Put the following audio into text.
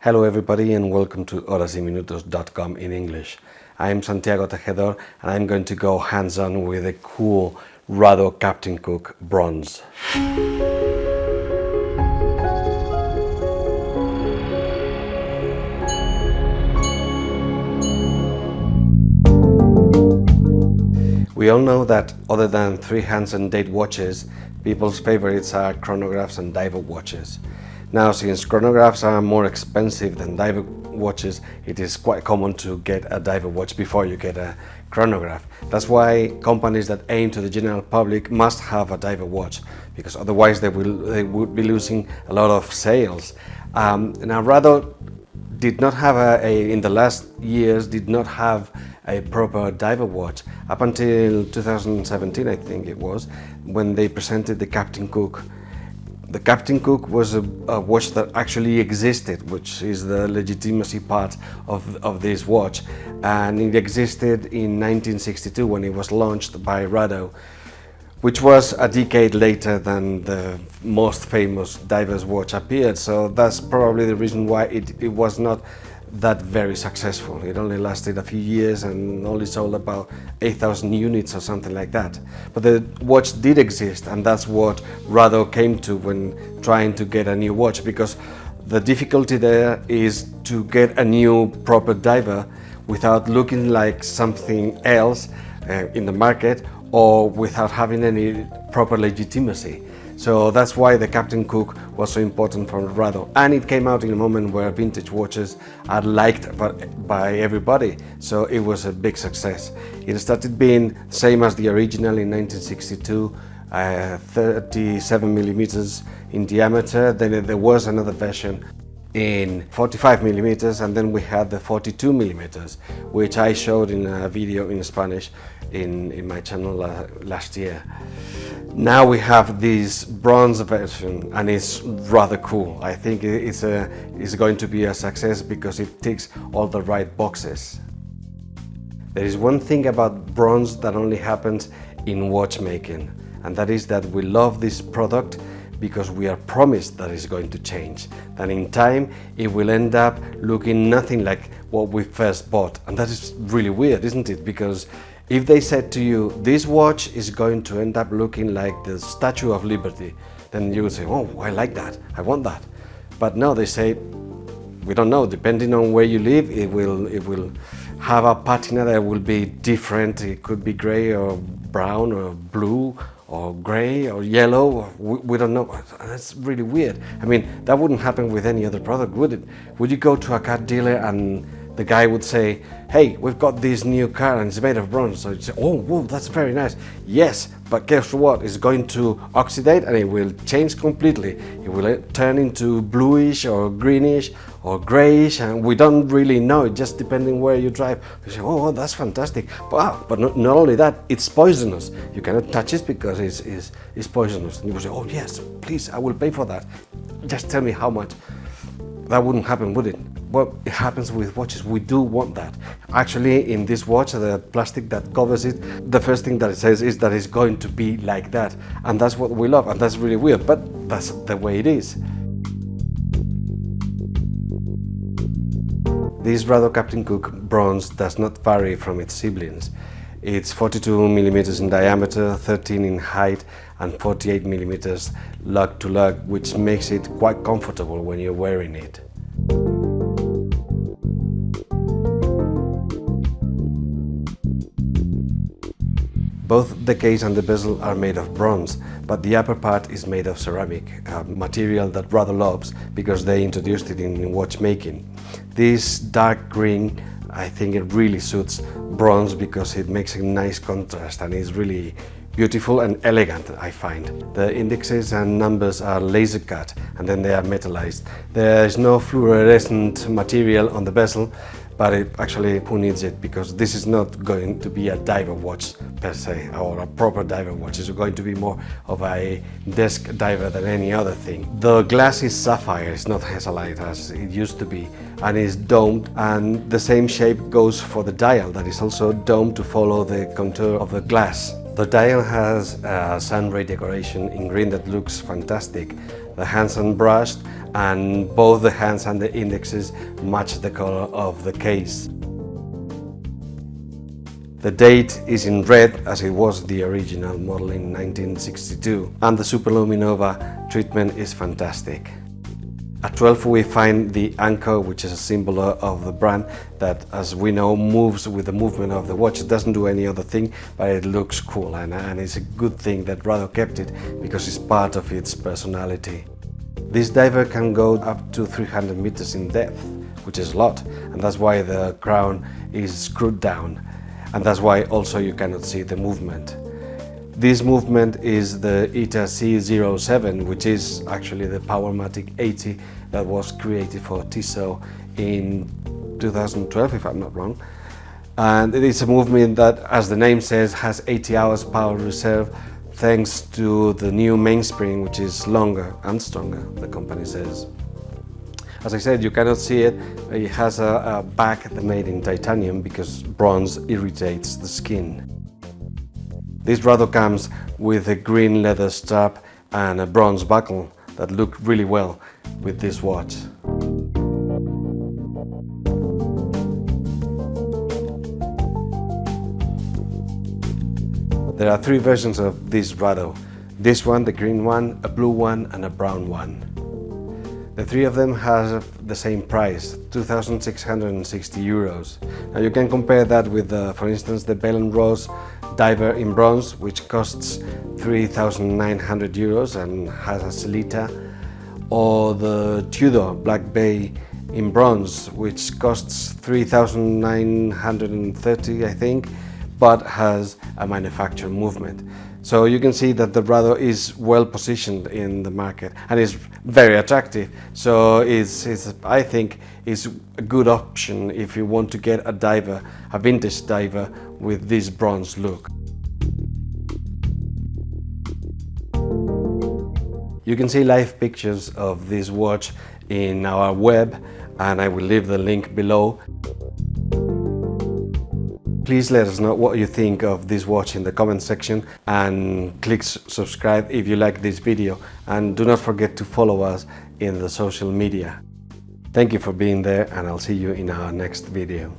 Hello everybody and welcome to horasYminutos.com in English. I'm Santiago Tejedor and I'm going to go hands-on with a cool Rado Captain Cook bronze. We all know that other than three hands and date watches, people's favorites are chronographs and diver watches. Now, since chronographs are more expensive than diver watches, it is quite common to get a diver watch before you get a chronograph. That's why companies that aim to the general public must have a diver watch, because otherwise they would be losing a lot of sales. Now, Rado did not have in the last years, did not have a proper diver watch up until 2017, I think it was, when they presented the Captain Cook. The Captain Cook was a watch that actually existed, which is the legitimacy part of this watch, and it existed in 1962 when it was launched by Rado, which was a decade later than the most famous diver's watch appeared. So that's probably the reason why it was not that very successful. It only lasted a few years and only sold about 8,000 units or something like that. But the watch did exist, and that's what Rado came to when trying to get a new watch, because the difficulty there is to get a new proper diver without looking like something else in the market, or without having any proper legitimacy. So that's why the Captain Cook was so important for Rado, and it came out in a moment where vintage watches are liked by everybody, so it was a big success. It started being same as the original in 1962, 37 millimeters in diameter. Then there was another version in 45 millimeters, and then we had the 42 millimeters, which I showed in a video in Spanish in my channel last year. Now we have this bronze version, and it's rather cool. I think it's going to be a success because it ticks all the right boxes. There is one thing about bronze that only happens in watchmaking, and that is that we love this product because we are promised that it's going to change, that in time it will end up looking nothing like what we first bought. And that is really weird, isn't it? Because if they said to you, this watch is going to end up looking like the Statue of Liberty, then you would say, oh, I like that, I want that. But no, they say, we don't know, depending on where you live, it will have a patina that will be different. It could be gray or brown or blue or gray or yellow. We don't know. That's really weird. I mean, that wouldn't happen with any other product, would it? Would you go to a car dealer and the guy would say, hey, we've got this new car and it's made of bronze. So you'd say, oh, whoa, that's very nice. Yes, but guess what? It's going to oxidate and it will change completely. It will turn into bluish or greenish or grayish, and we don't really know, just depending where you drive. You say, oh, that's fantastic. But not only that, it's poisonous. You cannot touch it because it's poisonous. And you will say, oh yes, please, I will pay for that. Just tell me how much. That wouldn't happen, would it? Well, it happens with watches. We do want that. Actually, in this watch, the plastic that covers it, the first thing that it says is that it's going to be like that. And that's what we love, and that's really weird, but that's the way it is. This Rado Captain Cook bronze does not vary from its siblings. It's 42 millimeters in diameter, 13 in height, and 48 millimeters lug to lug, which makes it quite comfortable when you're wearing it. Both the case and the bezel are made of bronze, but the upper part is made of ceramic, a material that Rado loves because they introduced it in watchmaking. This dark green, I think it really suits bronze because it makes a nice contrast and is really beautiful and elegant, I find. The indexes and numbers are laser cut and then they are metallized. There is no fluorescent material on the bezel, but actually, who needs it? Because this is not going to be a diver watch per se, or a proper diver watch. It's going to be more of a desk diver than any other thing. The glass is sapphire, it's not hessalite as it used to be, and is domed, and the same shape goes for the dial, that is also domed to follow the contour of the glass. The dial has a sun ray decoration in green that looks fantastic. The hands are brushed and both the hands and the indexes match the color of the case. The date is in red as it was the original model in 1962, and the Superluminova treatment is fantastic. At 12 we find the anchor, which is a symbol of the brand that, as we know, moves with the movement of the watch. It doesn't do any other thing, but it looks cool, and it's a good thing that Rado kept it because it's part of its personality. This diver can go up to 300 meters in depth, which is a lot, and that's why the crown is screwed down, and that's why also you cannot see the movement. This movement is the ETA C07, which is actually the Powermatic 80 that was created for Tissot in 2012, if I'm not wrong. And it is a movement that, as the name says, has 80 hours power reserve thanks to the new mainspring, which is longer and stronger, the company says. As I said, you cannot see it. It has a back made in titanium because bronze irritates the skin. This Rado comes with a green leather strap and a bronze buckle that look really well with this watch. There are three versions of this Rado. This one, the green one, a blue one and a brown one. The three of them have the same price, 2,660 euros. Now you can compare that with, for instance, the Bell & Rose diver in bronze, which costs 3,900 euros and has a Celita, or the Tudor Black Bay in bronze, which costs 3,930, I think, but has a manufactured movement. So you can see that the Rado is well positioned in the market and is very attractive. So I think it's a good option if you want to get a diver, a vintage diver with this bronze look. You can see live pictures of this watch in our web, and I will leave the link below. Please let us know what you think of this watch in the comment section, and click subscribe if you like this video, and do not forget to follow us in the social media. Thank you for being there, and I'll see you in our next video.